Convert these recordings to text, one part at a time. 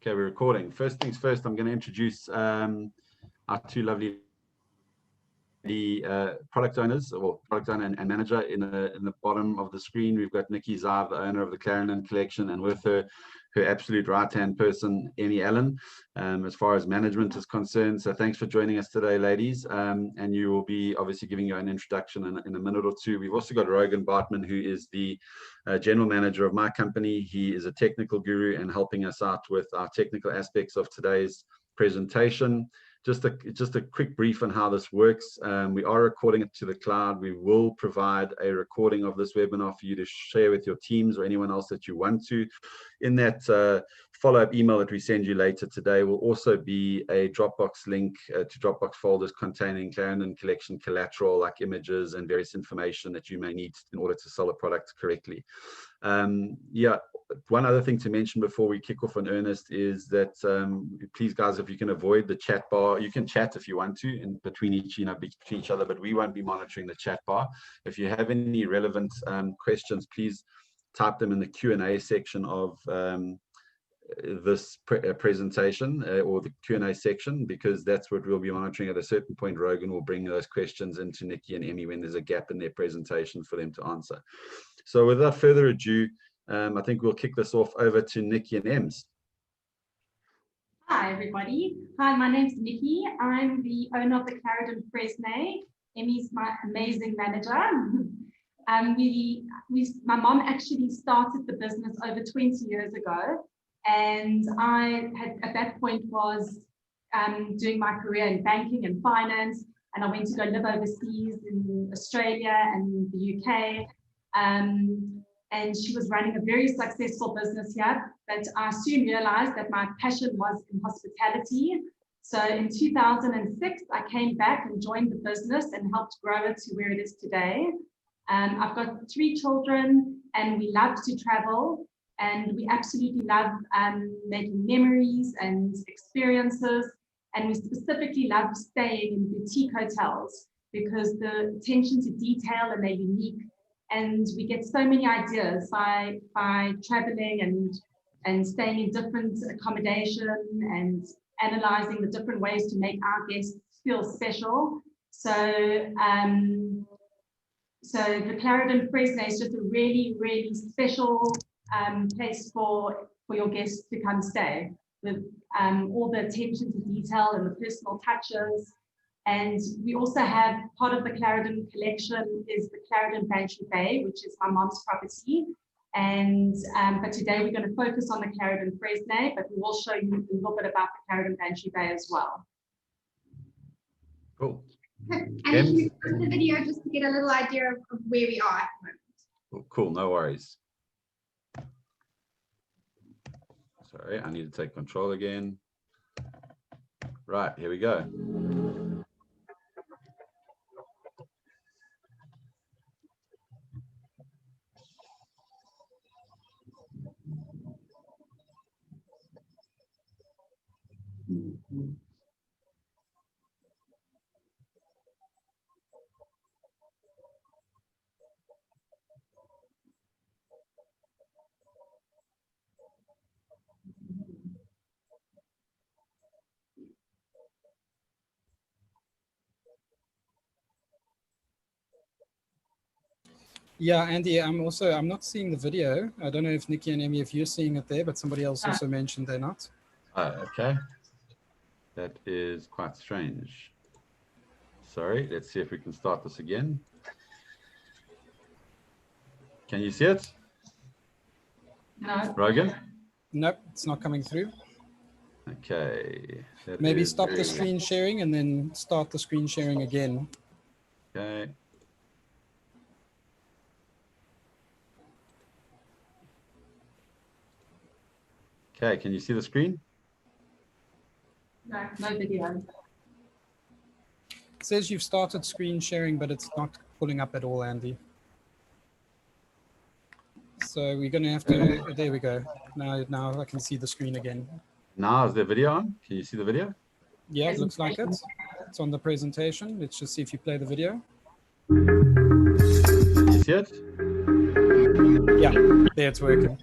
Okay, we're recording. First things first, I'm going to introduce our two lovely product owners, or product owner and manager. In the bottom of the screen, we've got Nicci, Zive, the owner of the Clarendon collection, and with her absolute right-hand person, Emmy Allen, as far as management is concerned. So thanks for joining us today, ladies. And you will be obviously giving your own introduction in a minute or two. We've also got Rogan Bartman, who is the general manager of my company. He is a technical guru and helping us out with our technical aspects of today's presentation. Just a quick brief on how this works. We are recording it to the cloud. We will provide a recording of this webinar for you to share with your teams or anyone else that you want to. In that follow-up email that we send you later today will also be a Dropbox link to Dropbox folders containing Clarendon collection collateral, like images and various information that you may need in order to sell a product correctly. Yeah, one other thing to mention before we kick off in earnest is that please, guys, if you can avoid the chat bar, you can chat if you want to in between each other, but we won't be monitoring the chat bar. If you have any relevant questions, please type them in the Q&A section of this presentation or the Q&A section, because that's what we'll be monitoring. At a certain point, Rogan will bring those questions into Nicci and Emmy when there's a gap in their presentation for them to answer. So without further ado, I think we'll kick this off over to Nicci and Ems. Hi, everybody. Hi, my name's Nicci. I'm the owner of the Clarendon Fresnay. Emmy's my amazing manager. My mom actually started the business over 20 years ago, and I had at that point was doing my career in banking and finance, and I went to go live overseas in Australia and the UK. And she was running a very successful business here, but I soon realized that my passion was in hospitality. So in 2006, I came back and joined the business and helped grow it to where it is today. I've got 3 children, and we love to travel, and we absolutely love making memories and experiences. And we specifically love staying in boutique hotels because the attention to detail, and they're unique. And we get so many ideas by traveling and staying in different accommodation and analyzing the different ways to make our guests feel special. So, the Clarendon Fresnay is just a really, really special place for your guests to come stay, with all the attention to detail and the personal touches. And we also have part of the Clarendon collection is the Clarendon Bantry Bay, which is my mom's property. And but today we're going to focus on the Clarendon Fresnay, but we will show you a little bit about the Clarendon Bantry Bay as well. Cool. And if you put the video just to get a little idea of where we are at the moment. Cool, no worries. Sorry, I need to take control again. Right, here we go. Yeah, Andy, I'm not seeing the video. I don't know if Nicci and Emmy, if you're seeing it there, but somebody else also mentioned they're not. Okay. That is quite strange. Sorry, let's see if we can start this again. Can you see it? No. Rogan? Nope, it's not coming through. Okay. Maybe stop the screen sharing and then start the screen sharing again. Okay. Okay, can you see the screen? No, no video. It says you've started screen sharing, but it's not pulling up at all, Andy. So we're going to have to, there we go. Now I can see the screen again. Now is the video on? Can you see the video? Yeah, it looks like it. It's on the presentation. Let's just see if you play the video. Can you see it? Yeah, there it's working.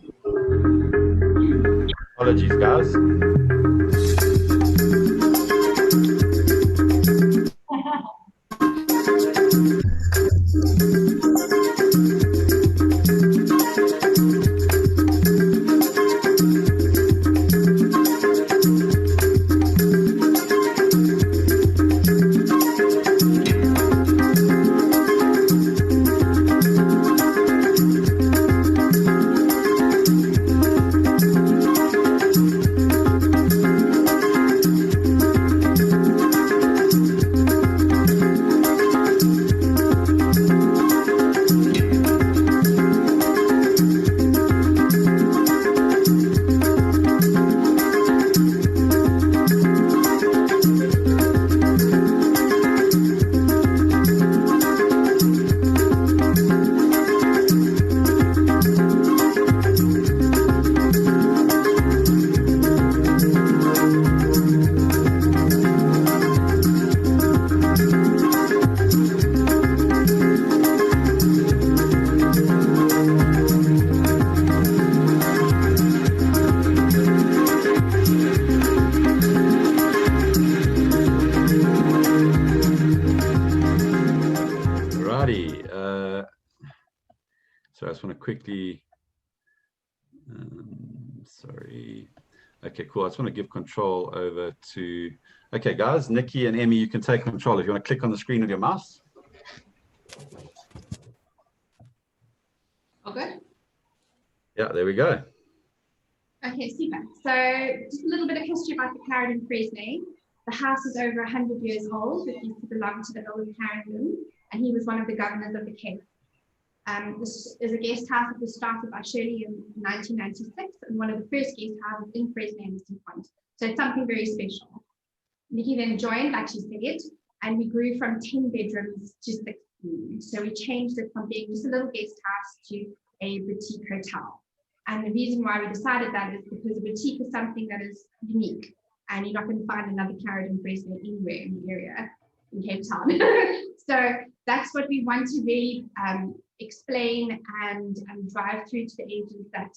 apologies, guys. So I just want to quickly, sorry. Okay, cool. I just want to give control over to, okay, guys, Nicci and Emmy, you can take control. If you want to click on the screen with your mouse. All good? Yeah, there we go. Okay, super. So just a little bit of history about the Clarendon Fresnay. The house is over 100 years old. It used to belong to the Earl of Clarendon, and he was one of the governors of the Cape. This is a guest house that was started by Shirley in 1996, and one of the first guest houses in Fresnay and Eastern Point. So it's something very special. Nicci then joined, like she said, and we grew from 10 bedrooms to 16. So we changed it from being just a little guest house to a boutique hotel. And the reason why we decided that is because a boutique is something that is unique, and you're not going to find another Clarendon Fresnay anywhere in the area in Cape Town. So that's what we want to really explain and drive through to the agents, that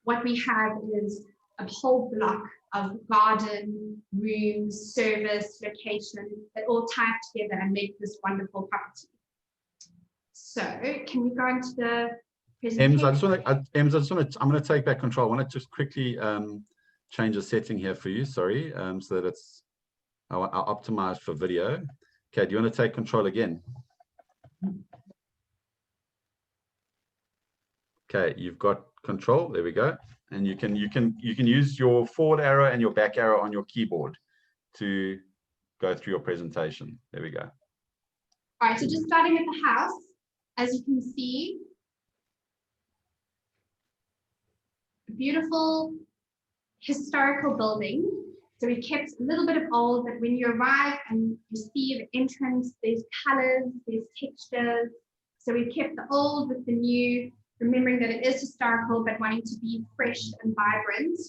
what we have is a whole block of garden, rooms, service, location that all tie together and make this wonderful property. So can we go on to the presentation? I'm going to take back control. I want to just quickly change the setting here for you, sorry, so that it's I'll optimize for video. Okay, do you want to take control again? Okay, you've got control. There we go. And you can use your forward arrow and your back arrow on your keyboard to go through your presentation. There we go. All right, so just starting with the house, as you can see, a beautiful historical building. So we kept a little bit of old, but when you arrive and you see the entrance, there's colors, there's textures. So we kept the old with the new, remembering that it is historical, but wanting to be fresh and vibrant.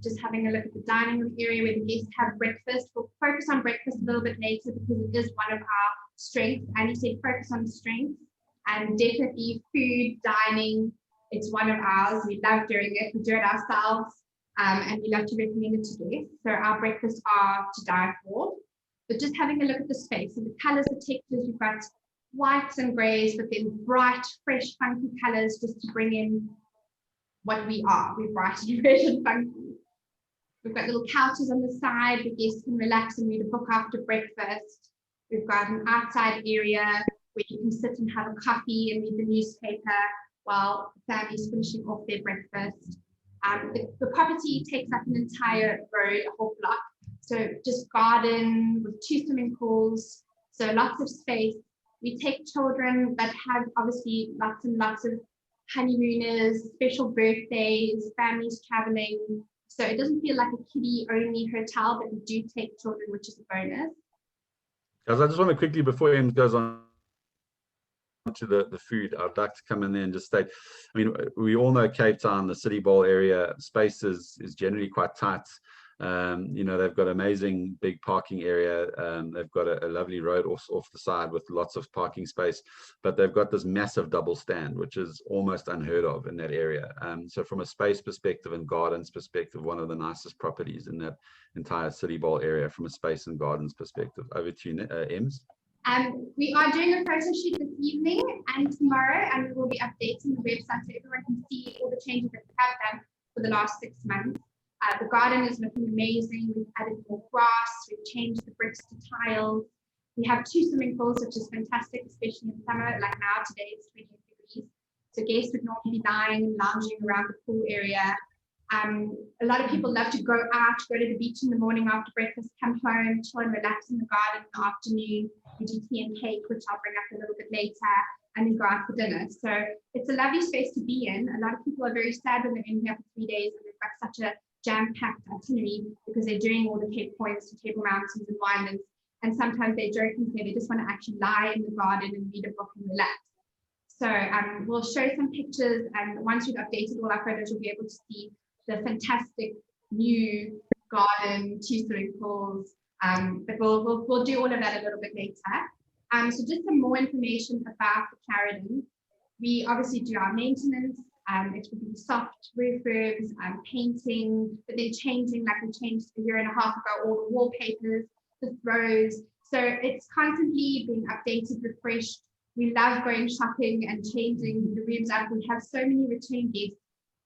Just having a look at the dining room area where the guests have breakfast. We'll focus on breakfast a little bit later because it is one of our strengths. And he said focus on strengths, and definitely food, dining, it's one of ours. We love doing it. We do it ourselves, and we love to recommend it to guests. So our breakfasts are to die for. But just having a look at the space and the colors, the textures, we've got whites and grays, but then bright, fresh, funky colors just to bring in what we are. We're bright and fresh and funky. We've got little couches on the side. The guests can relax and read a book after breakfast. We've got an outside area where you can sit and have a coffee and read the newspaper while the family's finishing off their breakfast. The property takes up an entire road, a whole block. So just garden with 2 swimming pools, so lots of space. We take children that have obviously lots and lots of honeymooners, special birthdays, families traveling. So it doesn't feel like a kiddie only hotel, but we do take children, which is a bonus. Guys, I just want to quickly, before Em goes on to the food, I'd like to come in there and just state, I mean, we all know Cape Town, the City Bowl area, space is generally quite tight. You know, they've got amazing big parking area. They've got a lovely road off the side with lots of parking space, but they've got this massive double stand, which is almost unheard of in that area. So from a space perspective and gardens perspective, one of the nicest properties in that entire City Bowl area from a space and gardens perspective. Over to you, Ems. We are doing a photo shoot this evening and tomorrow, and we will be updating the website so everyone can see all the changes that we have done for the last 6 months. The garden is looking amazing. We've added more grass. We've changed the bricks to tiles. We have 2 swimming pools, which is fantastic, especially in summer. Like now, today it's 28 degrees. So guests would normally be lying and lounging around the pool area. A lot of people love to go out, go to the beach in the morning after breakfast, come home, chill and relax in the garden in the afternoon. We do tea and cake, which I'll bring up a little bit later, and then go out for dinner. So it's a lovely space to be in. A lot of people are very sad when they're in here for 3 days and they've got such a jam-packed itinerary because they're doing all the Cape Points and Table Mountains and Winelands. And sometimes they joke and say they just want to actually lie in the garden and read a book and relax. So we'll show some pictures, and once we've updated all our photos, you'll be able to see the fantastic new garden, 2 swimming pools. But we'll do all of that a little bit later. So just some more information about the Clarendon. We obviously do our maintenance. It would be soft refurbs, painting, but then changing, like we changed a year and a half ago, all the wallpapers, the throws. So it's constantly being updated, refreshed. We love going shopping and changing the rooms up. We have so many return guests,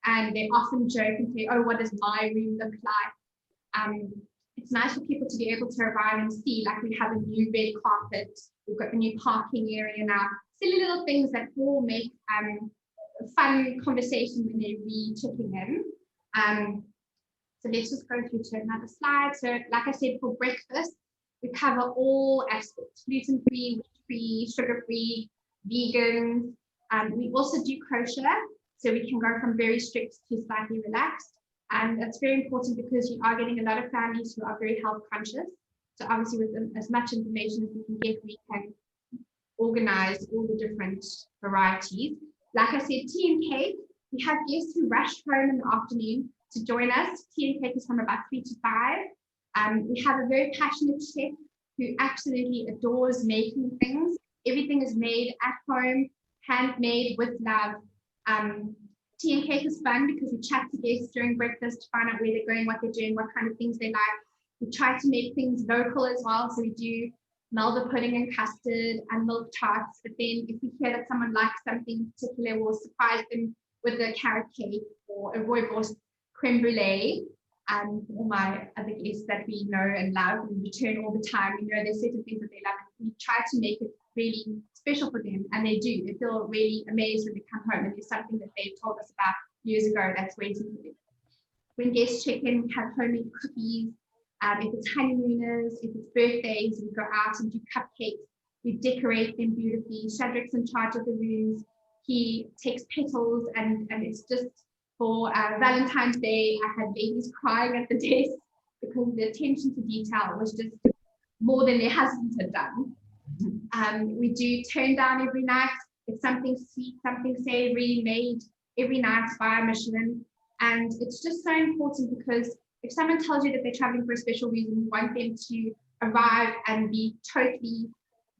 and they often joke and say, oh, what does my room look like? It's nice for people to be able to arrive and see, like we have a new red carpet, we've got the new parking area now, silly little things that all make a fun conversation when they're re-checking in. So let's just go through to another slide. So like I said, for breakfast, we cover all aspects, gluten-free, wheat-free, sugar-free, vegan. We also do kosher, so we can go from very strict to slightly relaxed. And that's very important because you are getting a lot of families who are very health conscious. So obviously with as much information as we can get, we can organize all the different varieties. Like I said, tea and cake. We have guests who rush home in the afternoon to join us. Tea and cake is from about 3 to 5. We have a very passionate chef who absolutely adores making things. Everything is made at home, handmade with love. Tea and cake is fun because we chat to guests during breakfast to find out where they're going, what they're doing, what kind of things they like. We try to make things local as well. So we do Melba pudding and custard and milk tarts. But then if we hear that someone likes something particular, we'll surprise them with a carrot cake or a rooibos creme brulee. All my other guests that we know and love and return all the time, we know there's certain things that they love. We try to make it really special for them, and they do. They feel really amazed when they come home, and there's something that they've told us about years ago that's waiting for them. When guests check in, we have homemade cookies. If it's honeymooners, if it's birthdays, we go out and do cupcakes. We decorate them beautifully. Shadrack's in charge of the rooms. He takes petals, and it's just for Valentine's Day, I had babies crying at the desk because the attention to detail was just more than their husbands had done. We do turn down every night. It's something sweet, something savory made every night by Michelin. And it's just so important because if someone tells you that they're traveling for a special reason, we want them to arrive and be totally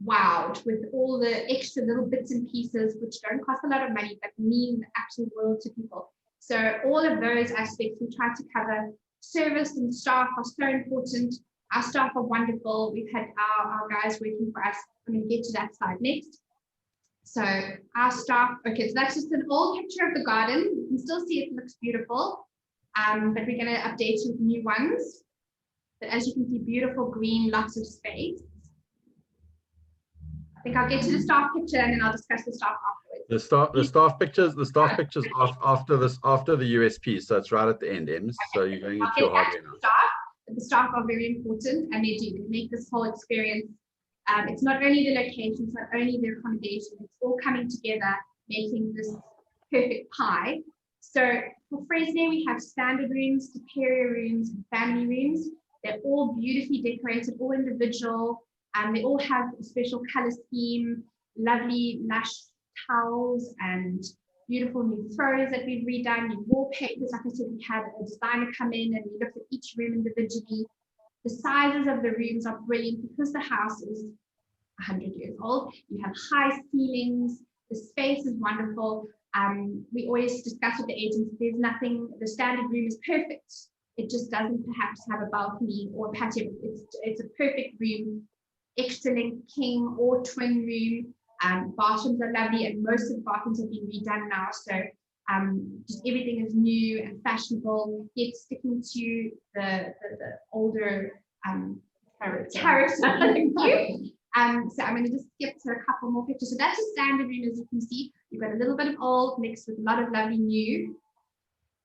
wowed with all the extra little bits and pieces, which don't cost a lot of money, but mean the absolute world to people. So all of those aspects we try to cover. Service and staff are so important. Our staff are wonderful. We've had our guys working for us. I'm going to get to that slide next. So our staff, okay, so that's just an old picture of the garden. You can still see it looks beautiful, but we're going to update you with new ones. But as you can see, beautiful green, lots of space. I think I'll get to the staff picture and then I'll discuss the staff afterwards. The staff pictures after the USP, so it's right at the end, Ems. So you're going into your hardware now. The staff are very important, and they make this whole experience. It's not only the location, it's not only the accommodation, it's all coming together, making this perfect pie. So for Fresno, we have standard rooms, superior rooms, and family rooms. They're all beautifully decorated, all individual. They all have a special color scheme, lovely lush towels and beautiful new throws that we've redone, new wallpapers. Like I said, we had a designer come in and we looked at each room individually. The sizes of the rooms are brilliant because the house is 100 years old. You have high ceilings, the space is wonderful. We always discuss with the agents, there's nothing, the standard room is perfect. It just doesn't perhaps have a balcony or patio. It's a perfect room, extra length king or twin room. Bathrooms are lovely, and most of the bathrooms have been redone now. So just everything is new and fashionable, yet sticking to the older character. Thank you. So I'm going to just skip to a couple more pictures. So that's a standard room, as you can see. You've got a little bit of old mixed with a lot of lovely new.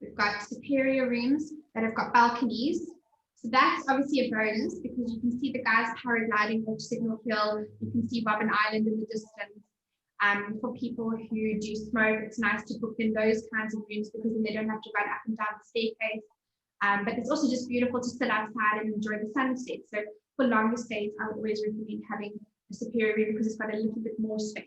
We've got superior rooms that have got balconies. So that's obviously a bonus because you can see the guys paragliding off Signal Hill. You can see Robben Island in the distance. For people who do smoke, it's nice to book in those kinds of rooms because then they don't have to run up and down the staircase. But it's also just beautiful to sit outside and enjoy the sunset. So for longer stays, I would always recommend having a superior room because it's got a little bit more space.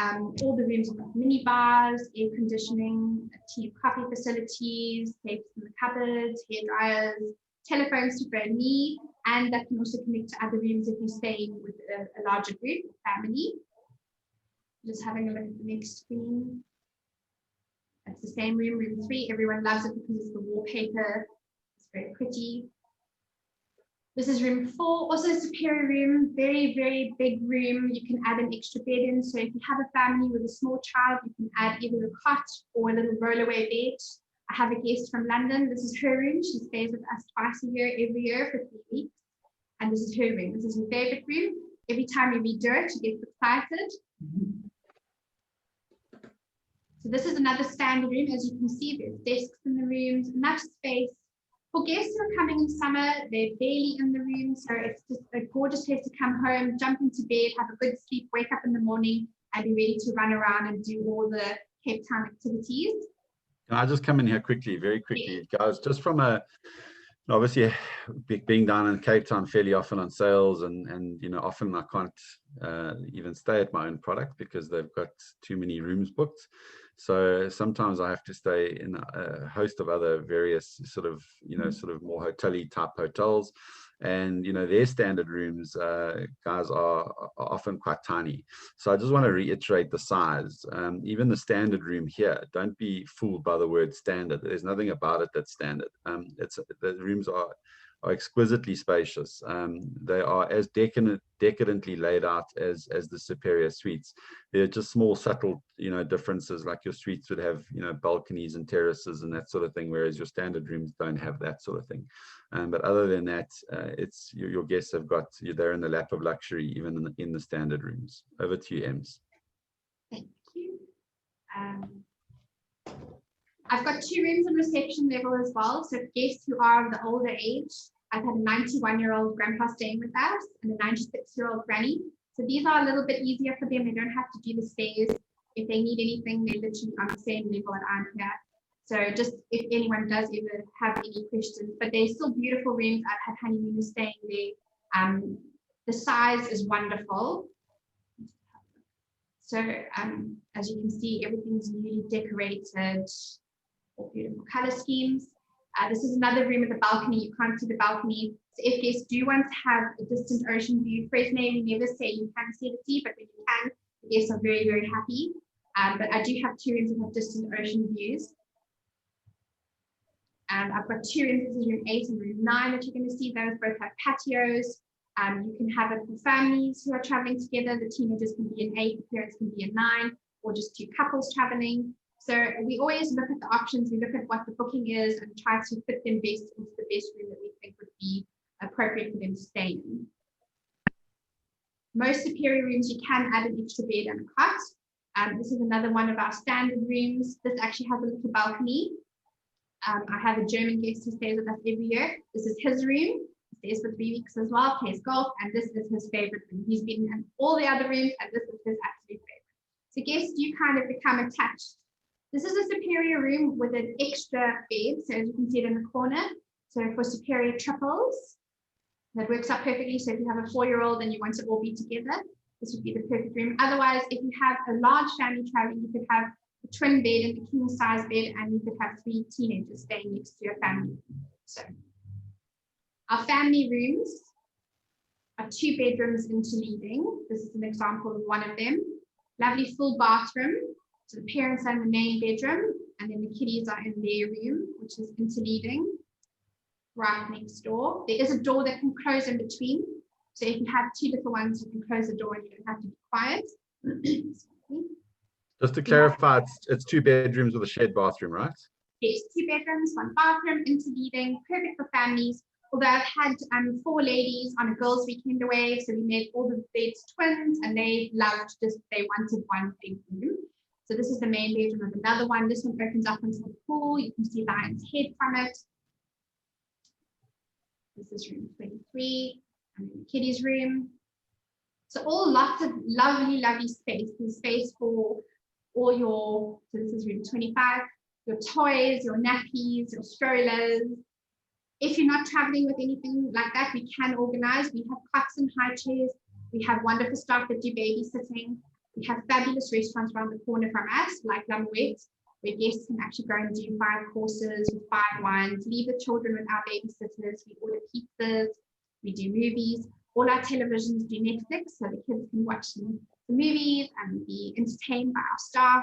All the rooms have got mini bars, air conditioning, tea and coffee facilities, tapes in the cupboards, hair dryers, telephones to phone me, and that can also connect to other rooms if you're staying with a larger group or family. Just having a look at the next screen. That's the same room, room 3. Everyone loves it because it's the wallpaper. It's very pretty. This is room 4, also a superior room, very, very big room. You can add an extra bed in. So if you have a family with a small child, you can add either a cot or a little rollaway bed. I have a guest from London. This is her room. She stays with us twice a year, every year for 3 weeks. And this is her room. This is her favorite room. Every time we redo it, she gets excited. So this is another standard room. As you can see, there's desks in the rooms, enough space. For guests who are coming in summer, they're barely in the room. So it's just a gorgeous place to come home, jump into bed, have a good sleep, wake up in the morning, and be ready to run around and do all the Cape Town activities. Can I just come in here quickly, very quickly, guys? Just from obviously being down in Cape Town fairly often on sales, and you know, often I can't even stay at my own product because they've got too many rooms booked. So sometimes I have to stay in a host of other various sort of more hotel-y type hotels. And, you know, their standard rooms, guys, are often quite tiny. So I just want to reiterate the size. Even the standard room here, don't be fooled by the word standard. There's nothing about it that's standard. The rooms are exquisitely spacious. They are as decadently laid out as the superior suites. They're just small, subtle, you know, differences. Like your suites would have, you know, balconies and terraces and that sort of thing, whereas your standard rooms don't have that sort of thing. But other than that, it's your guests have got, they're in the lap of luxury, even in the standard rooms. Over to you, Ems. Thank you. I've got 2 rooms in reception level as well. So guests who are of the older age, I've had a 91-year-old grandpa staying with us and a 96-year-old granny. So these are a little bit easier for them. They don't have to do the stairs. If they need anything, they're literally on the same level that I'm here. So just if anyone does ever have any questions, but they're still beautiful rooms. I've had honeymooners staying there. The size is wonderful. So as you can see, everything's newly decorated, all beautiful color schemes. This is another room with a balcony. You can't see the balcony. So if guests do want to have a distant ocean view, Fresno, we never say you can see the sea, but when you can, the guests are very, very happy. But I do have 2 rooms that have distant ocean views. And I've got 2 rooms, this is room 8 and room 9 that you're going to see. Those both have patios. You can have it for families who are traveling together. The teenagers can be an 8, the parents can be a 9, or just 2 couples traveling. So we always look at the options, we look at what the booking is and try to fit them best into the best room that we think would be appropriate for them to stay in. Most superior rooms, you can add an extra bed and a cot. This is another one of our standard rooms. This actually has a little balcony. I have a German guest who stays with us every year. This is his room. He stays for 3 weeks as well, plays golf, and this is his favorite room. He's been in all the other rooms, and this is his absolute favorite. So guests do kind of become attached. This is a superior room with an extra bed. So as you can see it in the corner. So for superior triples, that works out perfectly. So if you have a 4-year-old and you want to all be together, this would be the perfect room. Otherwise, if you have a large family traveling, you could have a twin bed and a king size bed, and you could have 3 teenagers staying next to your family. So our family rooms are 2 bedrooms interleaving. This is an example of one of them. Lovely full bathroom. So the parents are in the main bedroom, and then the kiddies are in their room, which is interleaving, right next door. There is a door that can close in between. So if you have 2 little ones, you can close the door and you don't have to be quiet. Just to clarify, it's 2 bedrooms with a shared bathroom, right? Yes, 2 bedrooms, 1 bathroom, interleaving, perfect for families. Although I've had 4 ladies on a girls' weekend away, so we made all the beds twins, and they wanted 1 big room. So this is the main bedroom of another one. This one opens up into the pool. You can see Lion's head from it. This is room 23, and then the kiddies' room. So all lots of lovely, lovely space. There's space for all your, so this is room 25, your toys, your nappies, your strollers. If you're not traveling with anything like that, we can organize. We have cots and high chairs. We have wonderful staff that do babysitting. We have fabulous restaurants around the corner from us, like Lamouette, where guests can actually go and do 5 courses with 5 wines, leave the children with our babysitters. We order pizzas, we do movies. All our televisions do Netflix, so the kids can watch the movies and be entertained by our staff.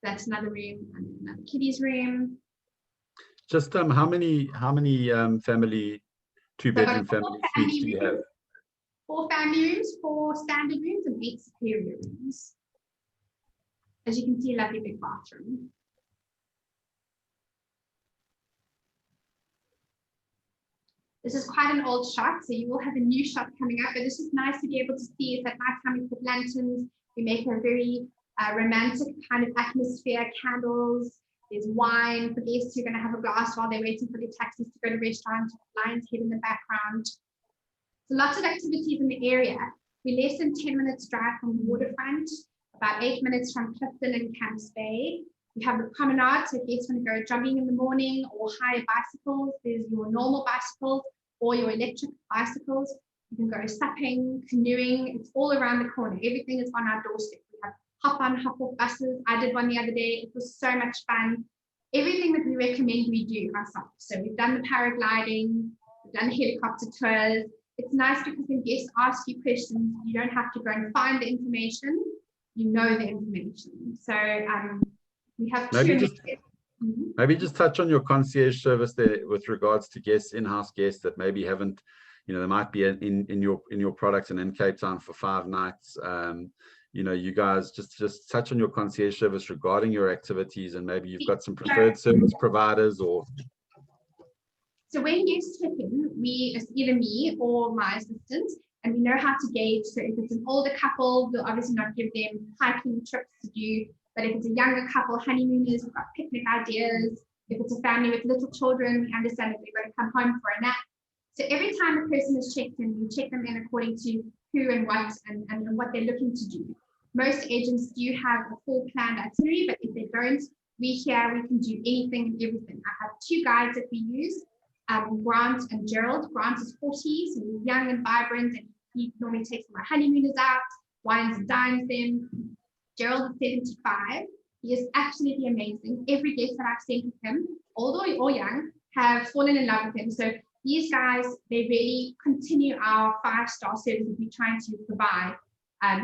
That's another room, and another kiddies room. Just how many family 2-bedroom family suites do you have? 4 family rooms, 4 standard rooms, and 8 superior rooms. As you can see, a lovely big bathroom. This is quite an old shot, so you will have a new shot coming up, but it's just nice to be able to see it at night time. We put lanterns, we make a very romantic kind of atmosphere, candles, there's wine for guests who are going to have a glass while they're waiting for their taxis to go to restaurants, Lion's Head in the background. So lots of activities in the area. We're less than 10 minutes drive from the waterfront, about 8 minutes from Clifton and Camps Bay. We have the promenade, so if guests want to go jogging in the morning or hire bicycles, there's your normal bicycles or your electric bicycles. You can go supping, canoeing, it's all around the corner. Everything is on our doorstep. We have hop on, hop off buses. I did one the other day. It was so much fun. Everything that we recommend we do ourselves. So we've done the paragliding, we've done the helicopter tours. It's nice because when guests ask you questions, you don't have to go and find the information. You know the information. So we have maybe just touch on your concierge service there with regards to guests, in-house guests that maybe haven't, they might be in your product and in Cape Town for 5 nights. You guys just touch on your concierge service regarding your activities, and maybe you've got some preferred service providers or. So when guests check in, it's either me or my assistant, and we know how to gauge. So if it's an older couple, we'll obviously not give them hiking trips to do. But if it's a younger couple, honeymooners, we've got picnic ideas. If it's a family with little children, we understand that they're going to come home for a nap. So every time a person is checked in, we check them in according to who and what and what they're looking to do. Most agents do have a full planned itinerary, but if they don't, we can do anything and everything. I have 2 guides that we use, Grant and Gerald. Grant is 40, so he's young and vibrant, and he normally takes my honeymooners out, wines and dines them. Gerald is 75. He is absolutely amazing. Every guest that I've sent with him, old or young, have fallen in love with him. So these guys, they really continue our 5-star service that we're trying to provide.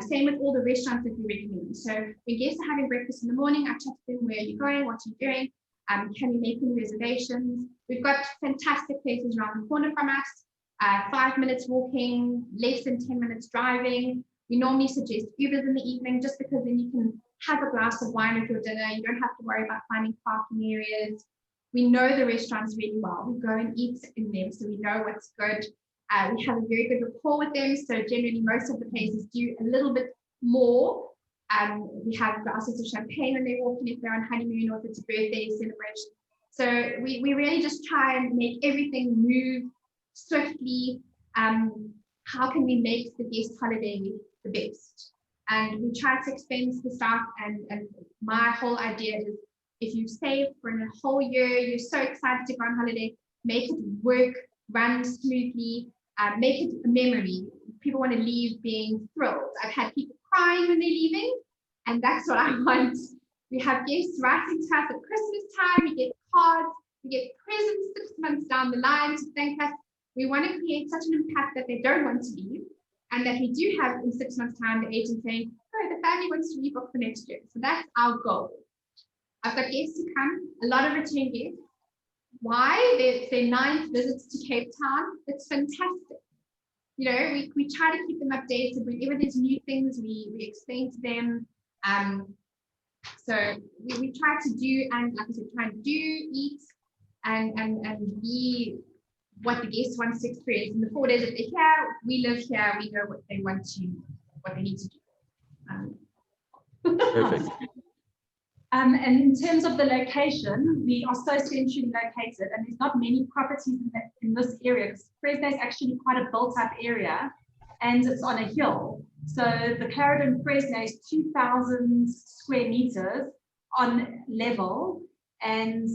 Same with all the restaurants that we recommend. So when guests are having breakfast in the morning, I chat to them, where are you going, what are you doing? Can you make any reservations? We've got fantastic places around the corner from us, 5 minutes walking, less than 10 minutes driving. We normally suggest Ubers in the evening, just because then you can have a glass of wine with your dinner. You don't have to worry about finding parking areas. We know the restaurants really well. We go and eat in them, so we know what's good. We have a very good rapport with them. So generally, most of the places do a little bit more. We have glasses of champagne when they walk in, if they're on honeymoon or if it's a birthday celebration. So we really just try and make everything move swiftly. How can we make the guest holiday the best? And we try to explain to the staff, and my whole idea is, if you've saved for a whole year, you're so excited to go on holiday, make it work, run smoothly, make it a memory. People want to leave being thrilled. I've had people crying when they're leaving, and that's what I want We have guests writing to us at Christmas time. We get cards. We get presents 6 months down the line to thank us. We want to create such an impact that they don't want to leave, and that we do have in 6 months' time the agent saying, "Oh, the family wants to rebook for next year." So that's our goal. I've got guests to come, a lot of return guests. Why? It's their 9th visits to Cape Town. It's fantastic. You know, we try to keep them updated. Whenever there's new things, we explain to them. So we try to do, and like I said, try to do, eat, and be what the guest wants to experience. In the 4 days that they're here, we live here, we know what they want to, what they need to do. Perfect. And in terms of the location, we are so centrally located, and there's not many properties in this area, because Fresno is actually quite a built-up area, and it's on a hill. So the Clarendon Fresno is 2,000 square meters on level, and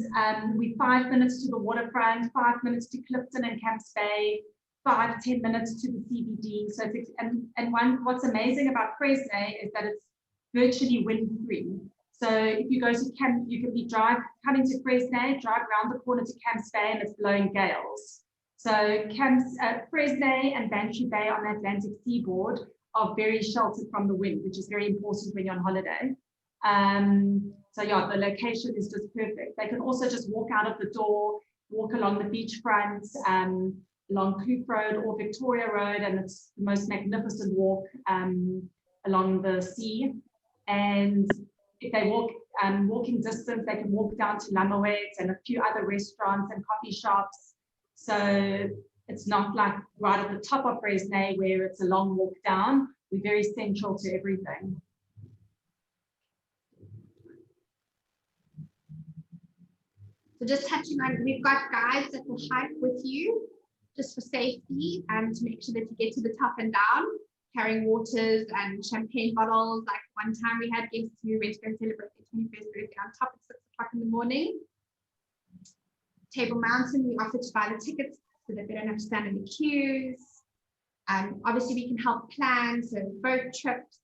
we're 5 minutes to the waterfront, 5 minutes to Clifton and Camps Bay, 5-10 minutes to the CBD. So it's, what's amazing about Fresno is that it's virtually wind-free. So if you go to Camp, you can be coming to Fresno, drive around the corner to Camps Bay, and it's blowing gales. So Fresno and Bantry Bay on the Atlantic seaboard are very sheltered from the wind, which is very important when you're on holiday. So yeah, the location is just perfect. They can also just walk out of the door, walk along the beachfront, along Kloof Road or Victoria Road, and it's the most magnificent walk along the sea. And if they walk walking distance, they can walk down to Lamawet and a few other restaurants and coffee shops. So it's not like right at the top of Fresno where it's a long walk down. We're very central to everything. So just touching on, we've got guides that will hike with you just for safety and to make sure that you get to the top and down, carrying waters and champagne bottles. Like one time we had guests who went to go celebrate their 21st birthday on top at 6 o'clock in the morning. Table Mountain, we offer to buy the tickets so that they don't have to stand in the queues. Obviously we can help plan, so boat trips,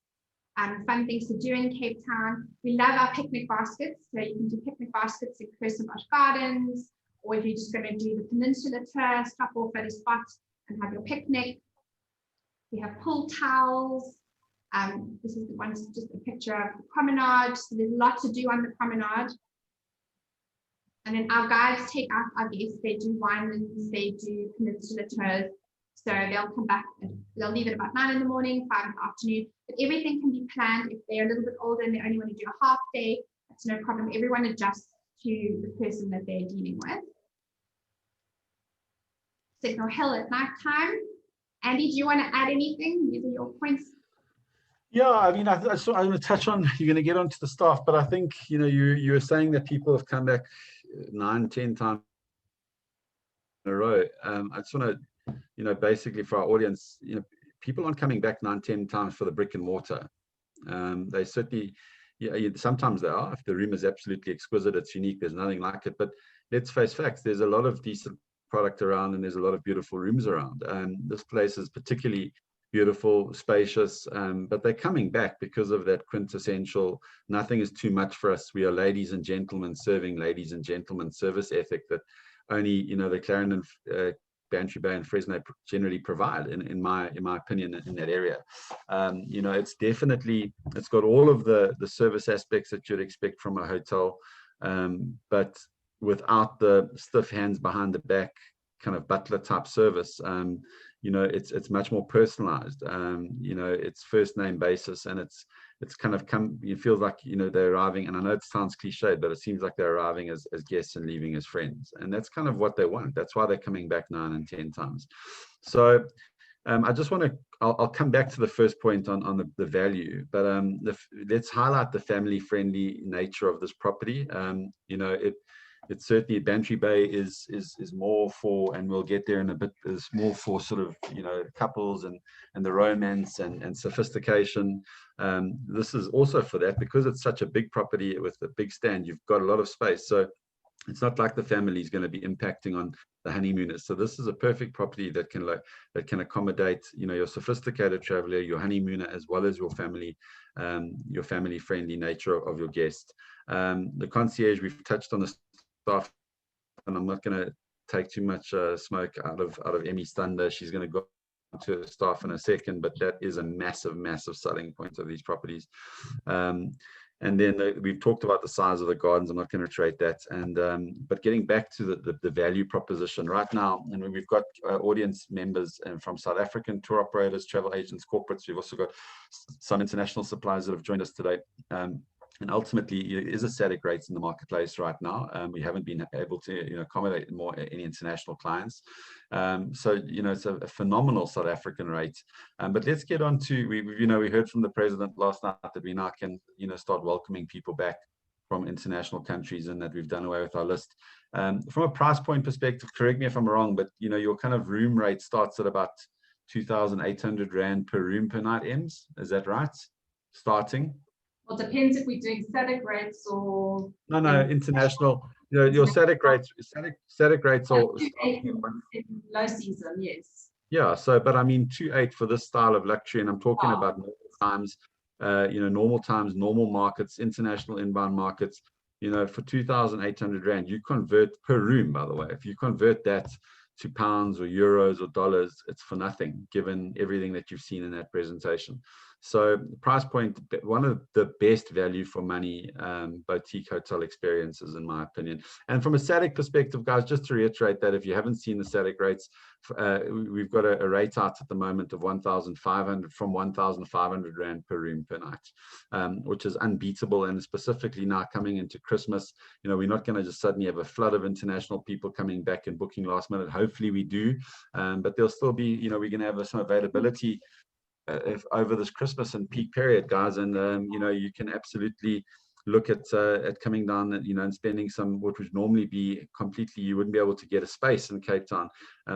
fun things to do in Cape Town. We love our picnic baskets, so you can do picnic baskets in Crescent Gardens, or if you're just going to do the peninsula tour, stop off at a spot and have your picnic. We have pool towels. This is the one, just a picture of the promenade. So there's a lot to do on the promenade. And then our guides take out our guests. They do winelands, they do peninsula tours. So they'll come back, they'll leave at about 9 in the morning, 5 in the afternoon. But everything can be planned. If they're a little bit older and they only want to do a half day, that's no problem. Everyone adjusts to the person that they're dealing with. Signal Hill at night time. Andy, do you want to add anything? These are your points. Yeah, I mean, I'm going to touch on, you're going to get onto the staff, but I think, you know, you were saying that people have come back 9-10 times in a row. I just want to, you know, basically for our audience, you know, people aren't coming back 9-10 times for the brick and mortar. They certainly, yeah, sometimes they are. If the room is absolutely exquisite, it's unique, there's nothing like it. But let's face facts, there's a lot of decent product around and there's a lot of beautiful rooms around. This place is particularly beautiful, spacious, but they're coming back because of that quintessential, nothing is too much for us. We are ladies and gentlemen serving ladies and gentlemen service ethic that only, you know, the Clarendon, Bantry Bay and Fresno generally provide, in my opinion, in that area. You know, it's definitely, it's got all of the service aspects that you'd expect from a hotel, but without the stiff hands behind the back kind of butler type service. You know, it's much more personalized. You know, it's first name basis, and it's kind of it feels like, you know, they're arriving, and I know it sounds cliched, but it seems like they're arriving as guests and leaving as friends, and that's kind of what they want. That's why they're coming back 9 and 10 times. So I just want to, I'll come back to the first point on the value, but let's highlight the family friendly nature of this property. You know, it's certainly, Bantry Bay is more for, and we'll get there in a bit, is more for sort of, you know, couples and the romance and sophistication. This is also for that, because it's such a big property with a big stand, you've got a lot of space. So it's not like the family is going to be impacting on the honeymooners. So this is a perfect property that can accommodate, you know, your sophisticated traveler, your honeymooner, as well as your family friendly nature of your guest. The concierge, we've touched on the staff, and I'm not going to take too much smoke out of Emmy's thunder. She's going to go to the staff in a second, but that is a massive selling point of these properties. And then we've talked about the size of the gardens. I'm not going to reiterate that. And but getting back to the value proposition right now, and we've got audience members from South African tour operators, travel agents, corporates. We've also got some international suppliers that have joined us today. And ultimately, it is a static rates in the marketplace right now. We haven't been able to accommodate more any international clients. So it's a phenomenal South African rate. But let's get on to we heard from the president last night that we now can start welcoming people back from international countries, and that we've done away with our list. From a price point perspective, correct me if I'm wrong, but your kind of room rate starts at about 2,800 Rand per room per night, Ems. Is that right? Starting? Well, it depends if we're doing static rates or no international. Your static rates are in low season, yes. Yeah. So, but I mean 2.8 for this style of luxury, and I'm talking about normal times, normal times, normal markets, international inbound markets. For 2,800 Rand, you convert per room. By the way, if you convert that to pounds or euros or dollars, it's for nothing, given everything that you've seen in that presentation. So price point, one of the best value for money boutique hotel experiences, in my opinion. And from a static perspective, guys, just to reiterate that if you haven't seen the static rates, we've got a rate out at the moment of 1,500 from 1,500 Rand per room per night, which is unbeatable. And specifically now coming into Christmas, we're not going to just suddenly have a flood of international people coming back and booking last minute. Hopefully we do, but there'll still be, we're going to have some availability over this Christmas and peak period, guys, and you can absolutely look at coming down, and spending some what would normally be completely, you wouldn't be able to get a space in Cape Town.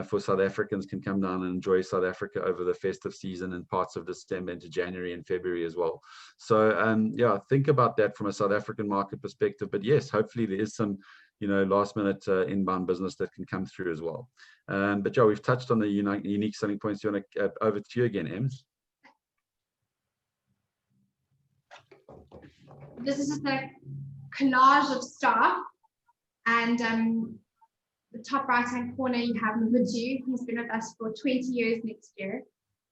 For South Africans can come down and enjoy South Africa over the festive season and parts of December into January and February as well. So yeah, think about that from a South African market perspective. But yes, hopefully there is some last minute inbound business that can come through as well. But yeah, we've touched on the unique selling points. You want to over to you again, Ems? This is just a collage of staff, and the top right hand corner you have Nicci. He's been with us for 20 years next year.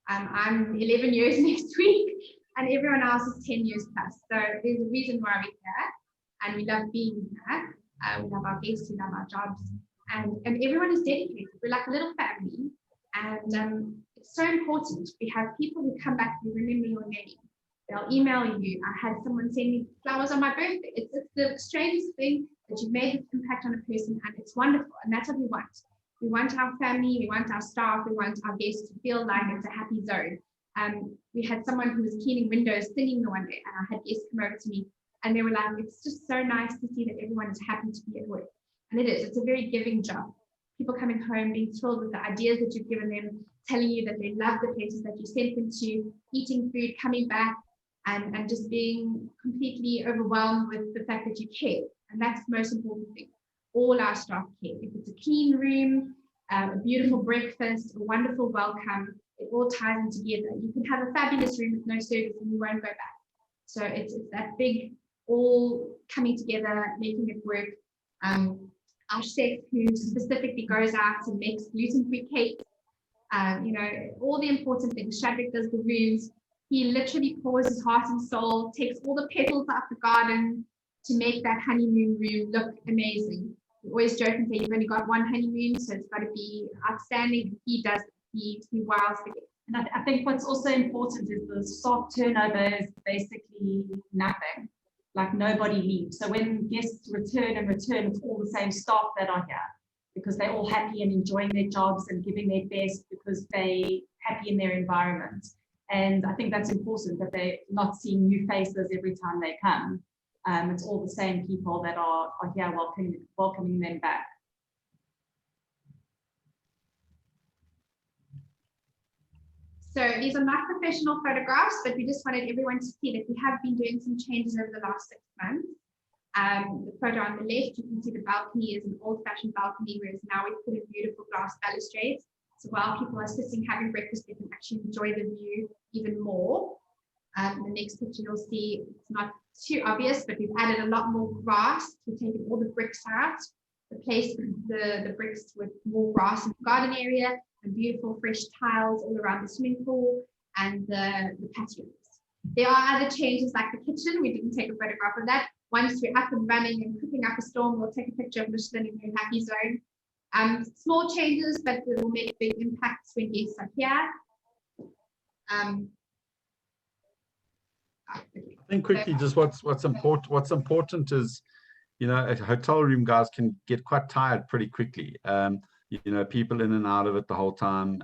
I'm 11 years next week, and everyone else is 10 years plus. So there's a reason why we're here, and we love being here. We love our guests, we love our jobs, and everyone is dedicated. We're like a little family, and it's so important. We have people who come back who remember your name. They'll email you. I had someone send me flowers on my birthday. It's the strangest thing that you've made an impact on a person, and it's wonderful. And that's what we want. We want our family, we want our staff, we want our guests to feel like it's a happy zone. We had someone who was cleaning windows singing the one day, and I had guests come over to me, and they were like, it's just so nice to see that everyone is happy to be at work. And it is. It's a very giving job. People coming home, being thrilled with the ideas that you've given them, telling you that they love the places that you sent them to, eating food, coming back, and just being completely overwhelmed with the fact that you care. And that's the most important thing. All our staff care. If it's a clean room, a beautiful breakfast, a wonderful welcome, it all ties in together. You can have a fabulous room with no service and you won't go back. So it's that big all coming together, making it work. Our chef who specifically goes out and makes gluten-free cakes, all the important things. Shadrach does the rooms. He literally pours his heart and soul, takes all the petals out the garden to make that honeymoon room look amazing. We always joke and say you've only got one honeymoon, so it's got to be outstanding. He does it. He wows the guests. And I think what's also important is the staff turnover is basically nothing. Like nobody leaves. So when guests return, it's all the same staff that are here because they're all happy and enjoying their jobs and giving their best because they're happy in their environment. And I think that's important that they're not seeing new faces every time they come. It's all the same people that are here welcoming them back. So these are not professional photographs, but we just wanted everyone to see that we have been doing some changes over the last 6 months. The photo on the left, you can see the balcony is an old-fashioned balcony, whereas now we've put in beautiful glass balustrades. So while people are sitting having breakfast, they can actually enjoy the view even more. The next picture you'll see, it's not too obvious, but we've added a lot more grass. We've taken all the bricks out, replaced the bricks with more grass in the garden area and beautiful fresh tiles all around the swimming pool and the patios. There are other changes like the kitchen. We didn't take a photograph of that. Once we're up and running and cooking up a storm, we'll take a picture of Michelin in their happy zone. Small changes, but it will make big impacts when guests are here. I think quickly, just what's important is, you know, a hotel room, guys, can get quite tired pretty quickly. You know, people in and out of it the whole time.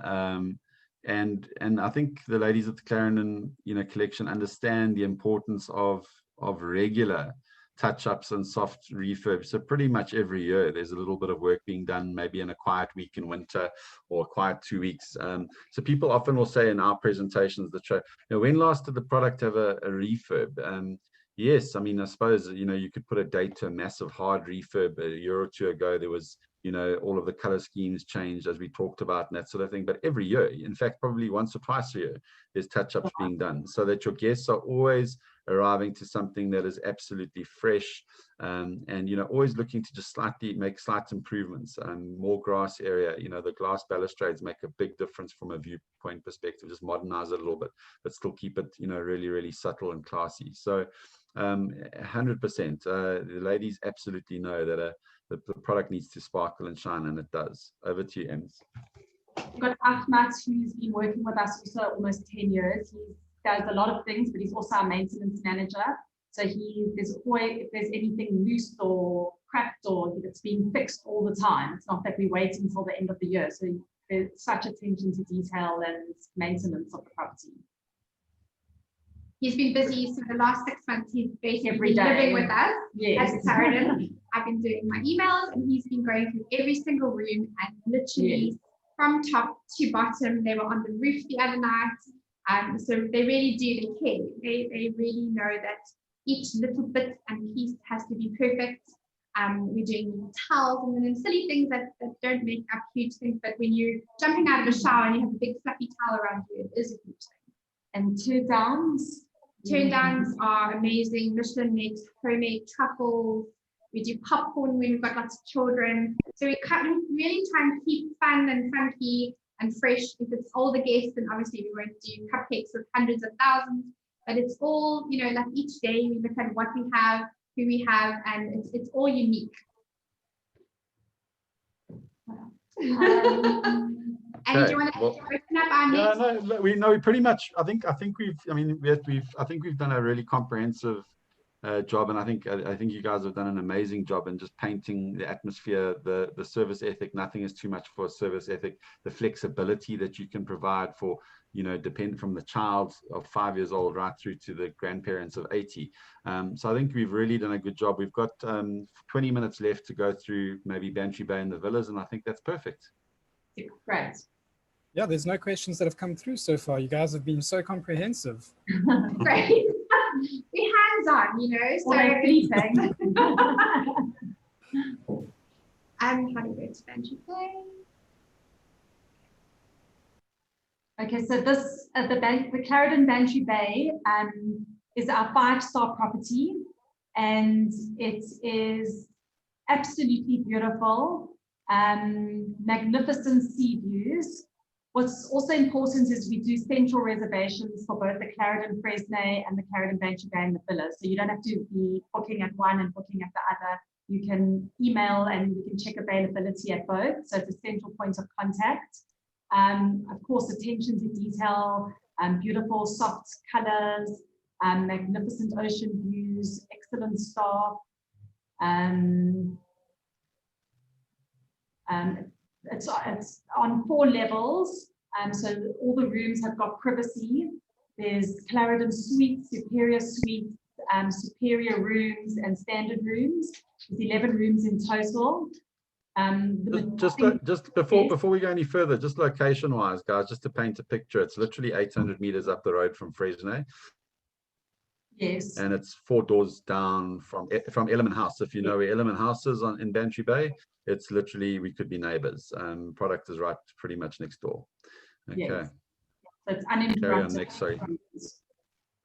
And I think the ladies at the Clarendon, you know, collection understand the importance of regular touch-ups and soft refurbs. So pretty much every year there's a little bit of work being done, maybe in a quiet week in winter or a quiet 2 weeks. So people often will say in our presentations that show, you know, when last did the product have a refurb? Yes, I mean, I suppose, you know, you could put a date to a massive hard refurb. A year or two ago, there was, you know, all of the color schemes changed, as we talked about, and that sort of thing. But every year, in fact, probably once or twice a year, there's touch-ups being done, so that your guests are always arriving to something that is absolutely fresh, and, you know, always looking to just make slight improvements. More grass area, you know, the glass balustrades make a big difference from a viewpoint perspective. Just modernize it a little bit, but still keep it, you know, really, really subtle and classy. So 100%, the ladies absolutely know that the product needs to sparkle and shine, and it does. Over to you, Ems. We've got Ahmad, who's been working with us also almost 10 years. He does a lot of things, but he's also our maintenance manager. So there's always, if there's anything loose or cracked or it's being fixed all the time, it's not that we wait until the end of the year. So there's such attention to detail and maintenance of the property. He's been busy, so the last 6 months he's basically Every day. living with us Yes. at Clarendon. I've been doing my emails, and he's been going through every single room and literally from top to bottom. They were on the roof the other night, so they really do. They care. They really know that each little bit and piece has to be perfect. We're doing towels and then silly things that don't make up huge things, but when you're jumping out of a shower and you have a big fluffy towel around you, it is a huge thing. And turn downs. Turn downs are amazing. Michelin makes homemade truffles. We do popcorn when we've got lots of children. So we really try and keep fun and funky and fresh. If it's all the guests, then obviously we won't do cupcakes with hundreds of thousands. But it's all, you know, like each day we look at what we have, who we have, and it's all unique. And do you want to open up our next? No, we pretty much. I think we've done a really comprehensive job, and I think you guys have done an amazing job in just painting the atmosphere, the service ethic. Nothing is too much for a service ethic. The flexibility that you can provide for, you know, depend from the child of 5 years old right through to the grandparents of 80. So I think we've really done a good job. We've got 20 minutes left to go through maybe Bantry Bay and the villas, and I think that's perfect. Great. Yeah, there's no questions that have come through so far. You guys have been so comprehensive. Great. We're hands-on, you know. So everything. How do you go to Bantry Bay? Okay, so this the Clarendon Bantry Bay is our 5-star property, and it is absolutely beautiful, magnificent sea views. What's also important is we do central reservations for both the Clarendon Fresnay and the Clarendon Bantry Bay and the villas, so you don't have to be booking at one and booking at the other. You can email and you can check availability at both, so it's a central point of contact. Of course, attention to detail, beautiful soft colors, magnificent ocean views, excellent staff. It's on 4 levels, so all the rooms have got privacy. There's Clarendon suites, superior rooms, and standard rooms. There's 11 rooms in total. Just before we go any further, just location wise, guys, just to paint a picture, it's literally 800 meters up the road from Fresnay. Yes. And it's 4 doors down from Element House. If you know where Element House is in Bantry Bay, it's literally, we could be neighbors. Product is right pretty much next door. Okay. Yes. So it's uninterrupted. Carry on next, sorry.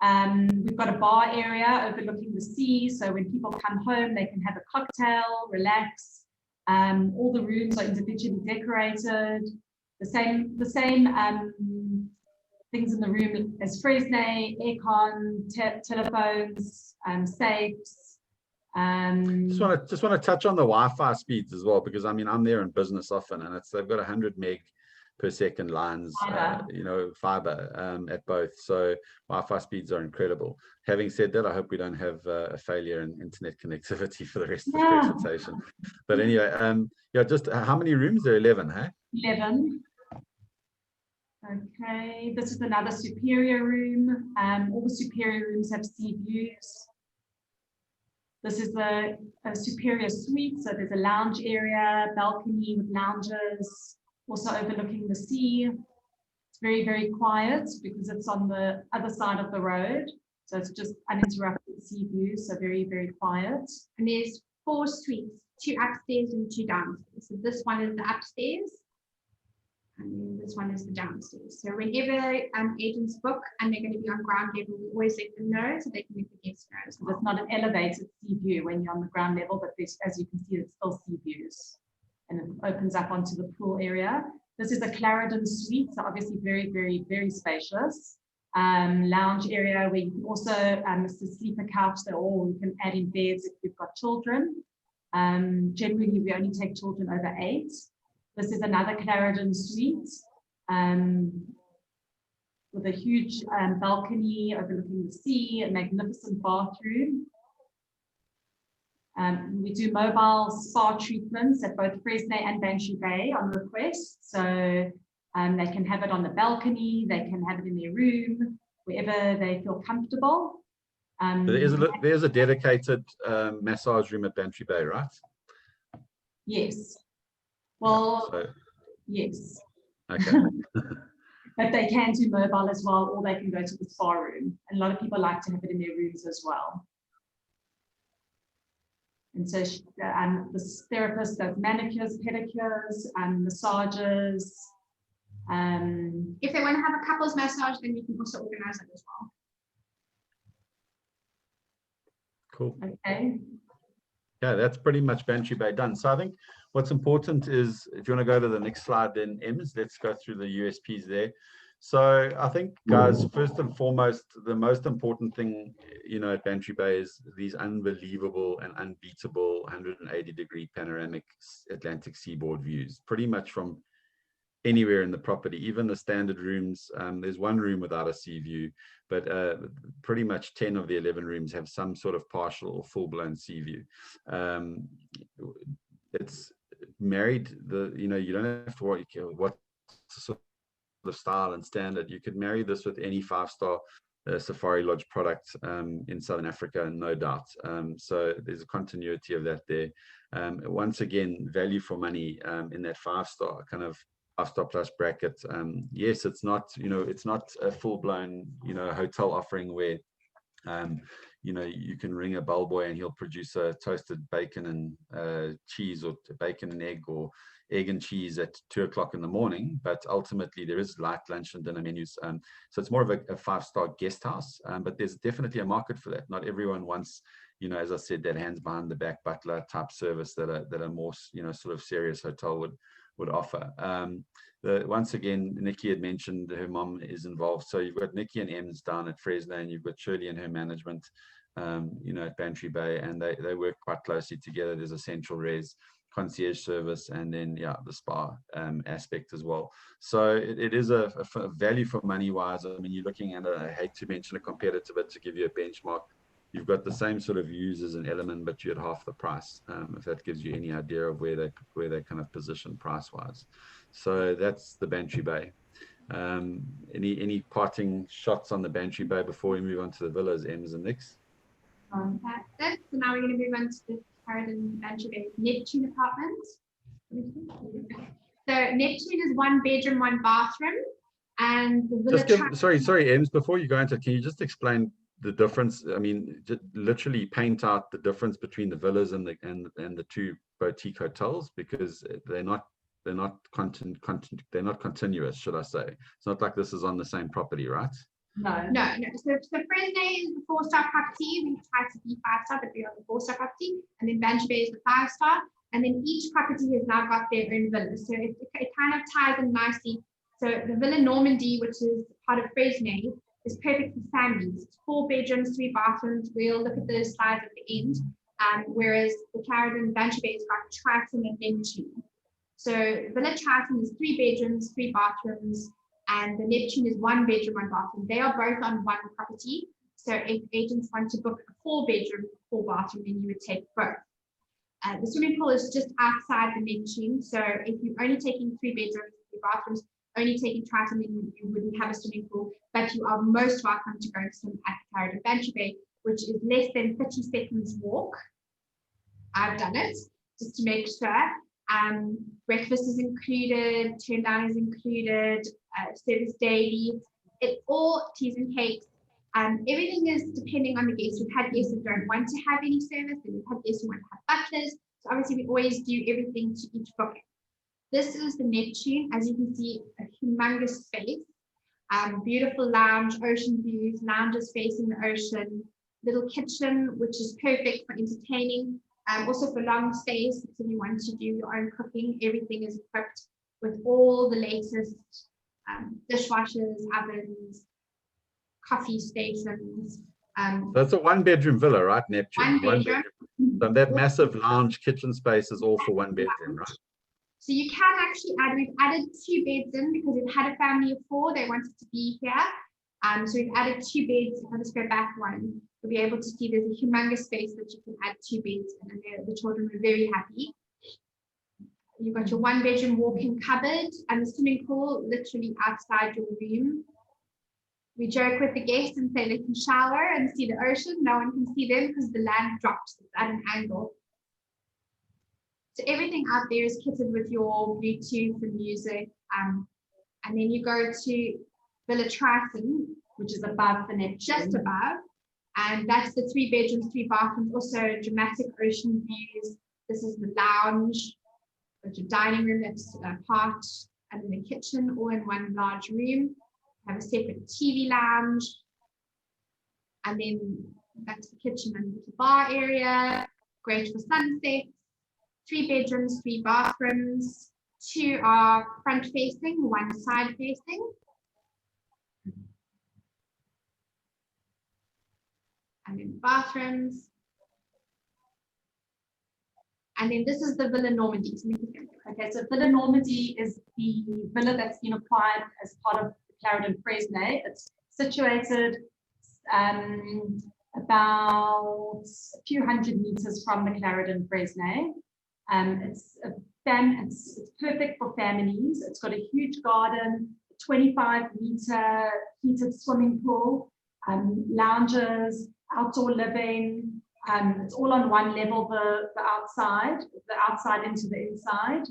We've got a bar area overlooking the sea, so when people come home, they can have a cocktail, relax. All the rooms are individually decorated. The same things in the room as Fresnay, aircon, telephones, safes. Just want to touch on the Wi-Fi speeds as well, because I mean I'm there in business often, and they've got 100 meg per second lines, fiber at both. So Wi-Fi speeds are incredible. Having said that, I hope we don't have a failure in internet connectivity for the rest of the presentation. But anyway, yeah, just how many rooms? There are 11, huh? 11. Okay, this is another superior room. All the superior rooms have sea views. This is a superior suite, so there's a lounge area, balcony with lounges, also overlooking the sea. It's very, very quiet because it's on the other side of the road. So it's just uninterrupted sea view, so very, very quiet. And there's 4 suites, 2 upstairs and 2 downstairs. So this one is the upstairs, and then this one is the downstairs. So whenever agents book and they're going to be on ground level, we always let them know so they can let the guests know as well. It's not an elevated sea view when you're on the ground level, but as you can see, it's still sea views. And it opens up onto the pool area. This is a Clarendon suite, so obviously very, very, very spacious. Lounge area where you can also, it's a sleeper couch, or you can add in beds if you've got children. Generally, we only take children over 8. This is another Clarendon suite with a huge balcony overlooking the sea, a magnificent bathroom. We do mobile spa treatments at both Fresnay and Bantry Bay on request. So they can have it on the balcony, they can have it in their room, wherever they feel comfortable. There's a dedicated massage room at Bantry Bay, right? Yes. Well, so, yes. Okay. But they can do mobile as well, or they can go to the spa room. And a lot of people like to have it in their rooms as well. And so the therapist does manicures, pedicures, massages. If they want to have a couples massage, then we can also organize it as well. Cool. Okay. Yeah, that's pretty much Bantry Bay done. So I think what's important is, if you want to go to the next slide, then Ems, let's go through the USPs there. So I think, guys, first and foremost, the most important thing, at Bantry Bay is these unbelievable and unbeatable 180-degree panoramic Atlantic seaboard views, pretty much from anywhere in the property, even the standard rooms. There's one room without a sea view, but pretty much 10 of the 11 rooms have some sort of partial or full-blown sea view. It's married, you don't have to worry what sort of style and standard. You could marry this with any 5-star Safari Lodge product in Southern Africa, no doubt. So there's a continuity of that there. Once again, value for money in that 5-star kind of 5-star plus bracket. Yes, it's not a full-blown hotel offering where you can ring a bellboy and he'll produce a toasted bacon and cheese, or bacon and egg, or egg and cheese at 2 o'clock in the morning. But ultimately there is light lunch and dinner menus. So it's more of a 5-star guest house, but there's definitely a market for that. Not everyone wants, as I said, that hands behind the back butler type service that a more, sort of serious hotel would offer. Once again, Nicci had mentioned her mom is involved. So you've got Nicci and Ems down at Fresnay, and you've got Shirley and her management, at Bantry Bay, and they work quite closely together. There's a central res concierge service, and then the spa aspect as well. So it is a value for money wise. I mean, you're looking at I hate to mention a competitor, but to give you a benchmark, you've got the same sort of views as an Element, but you're at half the price. If that gives you any idea of where they kind of position price wise. So that's the Bantry Bay. Any parting shots on the Bantry Bay before we move on to the villas, Ems and Nix? That's it. So now we're going to move on to the Clarendon Bantry Bay Neptune apartments. So Neptune is 1 bedroom, 1 bathroom, and the villa. Sorry, Ems. Before you go into it, can you just explain the difference? I mean, just literally paint out the difference between the villas and the 2 boutique hotels, because they're not continuous, should I say? It's not like this is on the same property, right? No. No. So Fresnay is the 4-star property. We try to be 5-star, but we are the 4-star property. And then Banshee Bay is the 5-star. And then each property has now got their own villa. So it kind of ties in nicely. So the Villa Normandy, which is part of Fresnay, is perfect for families. It's 4 bedrooms, 3 bathrooms. We'll look at those slides at the end. Whereas the Clarendon Banshee Bay has got Triton and Neptune. So Villa Triton is 3 bedrooms, 3 bathrooms, and the Neptune is 1 bedroom, 1 bathroom. They are both on one property. So if agents want to book a 4 bedroom, 4 bathroom, then you would take both. The swimming pool is just outside the Neptune. So if you're only taking 3 bedrooms, 3 bathrooms, only taking Triton, then you wouldn't have a swimming pool, but you are most welcome to go and swim at Clarendon Banshee Bay, which is less than 30 seconds walk. I've done it just to make sure. Breakfast is included, turn down is included, service daily. It's all teas and cakes. Everything is depending on the guests. We've had guests who don't want to have any service, and we've had guests who want to have butlers. So obviously we always do everything to each booking. This is the Neptune. As you can see, a humongous space. Beautiful lounge, ocean views, lounges facing the ocean, little kitchen, which is perfect for entertaining. Also for long stays, if you want to do your own cooking, everything is equipped with all the latest dishwashers, ovens, coffee stations. So it's a 1-bedroom villa, right, Neptune? 1 bedroom. So that massive lounge kitchen space is all for 1 bedroom, right? So you can actually add, we've added 2 beds in because we've had a family of 4, they wanted to be here. So we've added 2 beds. If I just go back one, you'll be able to see there's a humongous space that you can add 2 beds in, and the children were very happy. You've got your 1 bedroom walk-in cupboard and the swimming pool literally outside your room. We joke with the guests and say they can shower and see the ocean. No one can see them because the land drops at an angle. So everything out there is kitted with your Bluetooth and music. And then you go to Villa Triton, which is above the Neptune. Just above. And that's the 3 bedrooms, 3 bathrooms, also dramatic ocean views. This is the lounge, with your dining room that's apart, and then the kitchen all in one large room. Have a separate TV lounge. And then that's the kitchen and the bar area. Great for sunsets. 3 bedrooms, 3 bathrooms. 2 are front facing, 1 side facing. And then bathrooms. And then this is the Villa Normandy. Okay, so Villa Normandy is the villa that's been applied as part of Clarendon Fresnay. It's situated about a few hundred meters from the Clarendon Fresnay. It's perfect for families. It's got a huge garden, 25-meter heated swimming pool, lounges, outdoor living. It's all on one level, the outside into the inside.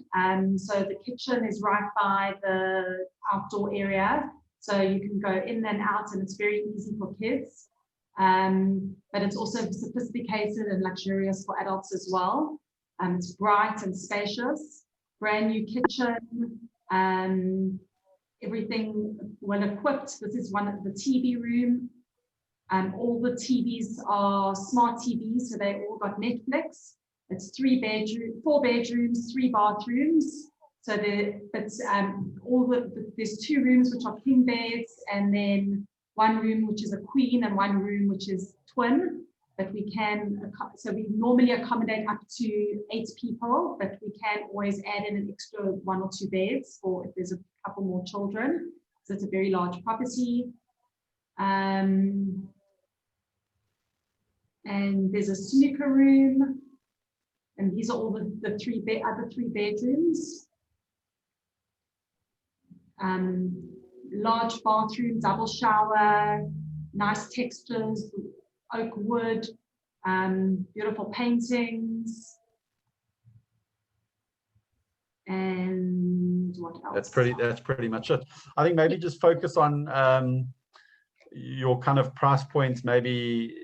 So the kitchen is right by the outdoor area. So you can go in and out, and it's very easy for kids. But it's also sophisticated and luxurious for adults as well. It's bright and spacious, brand new kitchen, everything well equipped. This is one of the TV room. All the TVs are smart TVs, so they all got Netflix. It's 4 bedrooms, 3 bathrooms. So there's 2 rooms which are king beds, and then 1 room which is a queen, and 1 room which is twin. But we normally accommodate up to 8 people, but we can always add in an extra 1 or 2 beds for if there's a couple more children. So it's a very large property. And there's a snooker room, and these are all the other 3 bedrooms. Large bathroom, double shower, nice textures, oak wood, beautiful paintings. And what else? That's pretty much it. I think maybe just focus on your kind of price points, maybe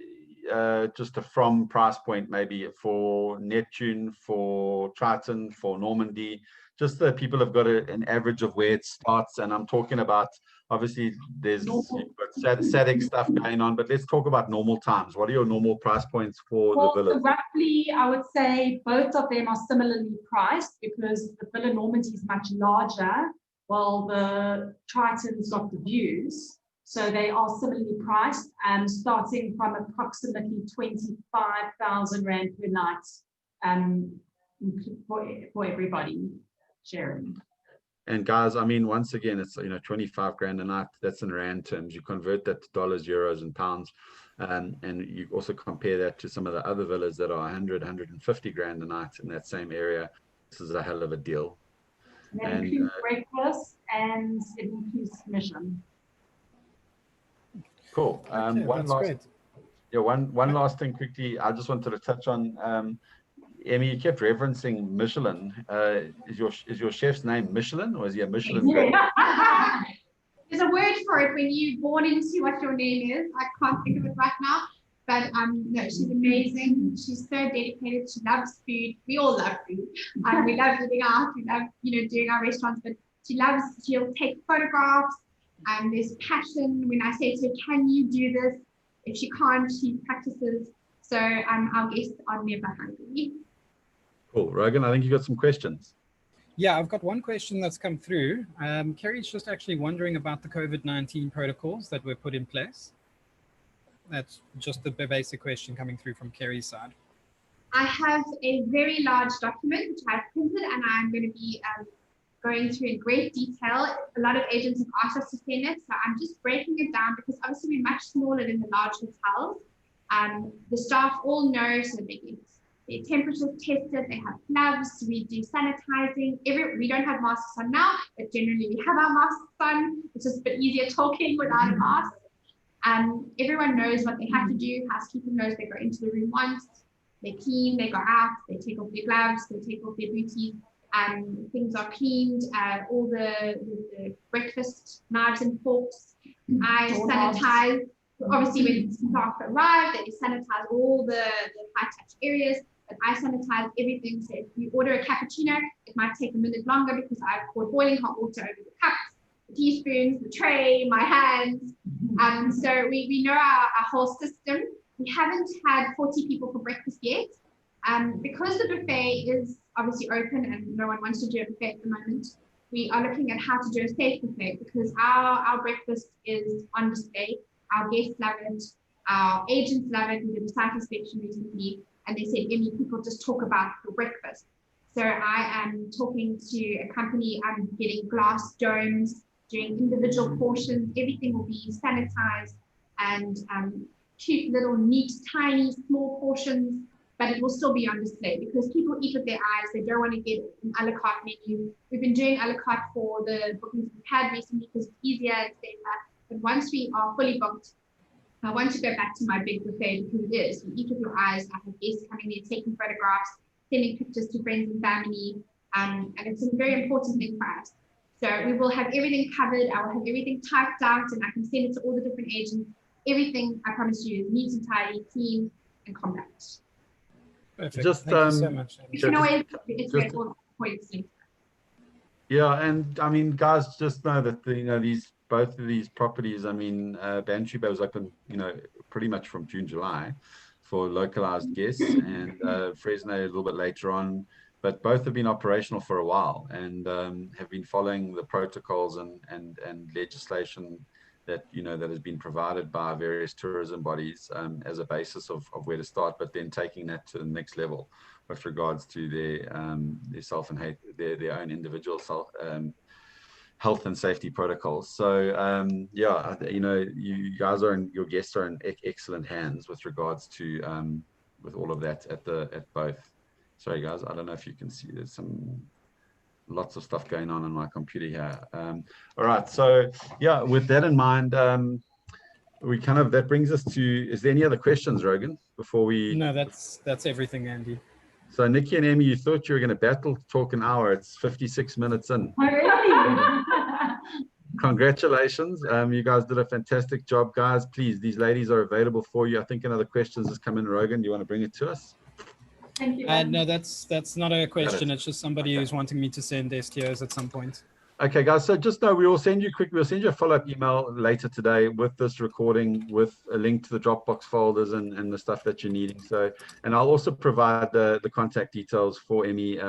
just a from price point, maybe for Neptune, for Triton, for Normandy, just that people have got an average of where it starts. And I'm talking about, obviously, there's static stuff going on, but let's talk about normal times. What are your normal price points for the villas? So roughly, I would say both of them are similarly priced because the Villa Normandy is much larger, while the Triton's got the views. So they are similarly priced, starting from approximately 25,000 Rand per night for everybody sharing. And guys, I mean, once again, it's 25 grand a night. That's in Rand terms. You convert that to dollars, euros, and pounds, and you also compare that to some of the other villas that are 100, 150 grand a night in that same area. This is a hell of a deal. That includes breakfast and it includes commission. Cool. Okay, one last thing quickly. I just wanted to touch on. Emmy, you kept referencing Michelin. Is your chef's name Michelin, or is he a Michelin? Yeah. There's a word for it when you're born into what your name is. I can't think of it right now. But no, she's amazing. She's so dedicated. She loves food. We all love food. We love eating out. We love, doing our restaurants. But she'll take photographs. There's passion. When I say to her, can you do this? If she can't, she practices. So our guests are never hungry. Cool. Rogan, I think you got some questions. Yeah, I've got one question that's come through. Kerry's just actually wondering about the COVID-19 protocols that were put in place. That's just the basic question coming through from Kerry's side. I have a very large document which I've printed, and I'm going to be going through in great detail. A lot of agents have asked us to send it, so I'm just breaking it down because obviously we're much smaller than the large hotels. The staff all know, so they get their temperatures tested, they have gloves, we do sanitizing. We don't have masks on now, but generally we have our masks on. It's just a bit easier talking without a mask. Everyone knows what they have to do. Housekeeping knows they go into the room once, they clean, they go out, they take off their gloves, they take off their booties. Things are cleaned, all the breakfast knives and forks. I sanitize. Obviously, when staff arrive, they sanitize all the high-touch areas, but I sanitize everything. So if you order a cappuccino, it might take a minute longer because I've poured boiling hot water over the cups, the teaspoons, the tray, my hands. So we know our whole system. We haven't had 40 people for breakfast yet. Because the buffet is obviously open and no one wants to do a buffet at the moment, we are looking at how to do a safe buffet because our breakfast is on display. Our guests love it. Our agents love it. We did a site inspection recently, and they said, Emmy, people just talk about your breakfast. So I am talking to a company. I'm getting glass domes, doing individual portions. Everything will be sanitized and cute little neat, tiny, small portions, but it will still be on display because people eat with their eyes. They don't want to get an a la carte menu. We've been doing a la carte for the bookings we've had recently because it's easier and safer. But once we are fully booked, I want to go back to my big buffet because it is. You eat with your eyes. I have guests coming there, taking photographs, sending pictures to friends and family. And it's a very important thing for us. So we will have everything covered. I will have everything typed out and I can send it to all the different agents. Everything, I promise you, is neat and tidy, clean, and compact. Perfect. Just, Thank you so much. You can always iterate all the points later. Yeah, and I mean, guys, just know that both of these properties. I mean, Bantry Bay was open, pretty much from June, July, for localized guests, and Fresno a little bit later on. But both have been operational for a while and have been following the protocols and legislation that that has been provided by various tourism bodies as a basis of where to start, but then taking that to the next level with regards to their self and their own individual health and safety protocols. So yeah, you guys your guests are in excellent hands with regards to with all of that at both. Sorry guys, I don't know if you can see, there's lots of stuff going on my computer here. All right, so yeah, with that in mind, that brings us to, is there any other questions, Rogan, before we? No, that's everything, Andy. So Nicci and Emmy, you thought you were going to battle to talk an hour. It's 56 minutes in. Oh, really? Congratulations. You guys did a fantastic job, guys. Please, these ladies are available for you. I think another question has come in. Rogan, do you want to bring it to us? Thank you. No, that's not a question. It's just somebody who's wanting me to send STOs at some point. Okay, guys. So just know we'll send you a follow-up email later today with this recording, with a link to the Dropbox folders and the stuff that you're needing. So, and I'll also provide the contact details for Emmy.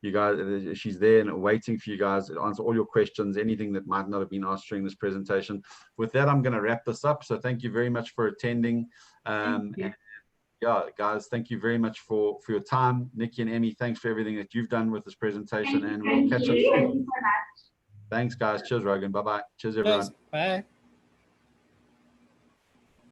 You guys, she's there and waiting for you guys to answer all your questions, anything that might not have been asked during this presentation. With that, I'm going to wrap this up. So thank you very much for attending. And yeah, guys, thank you very much for your time. Nicci and Emmy, thanks for everything that you've done with this presentation, and we'll catch up soon. Thank you so much. Thanks, guys. Cheers, Rogan. Bye-bye. Cheers, everyone. Cheers. Bye.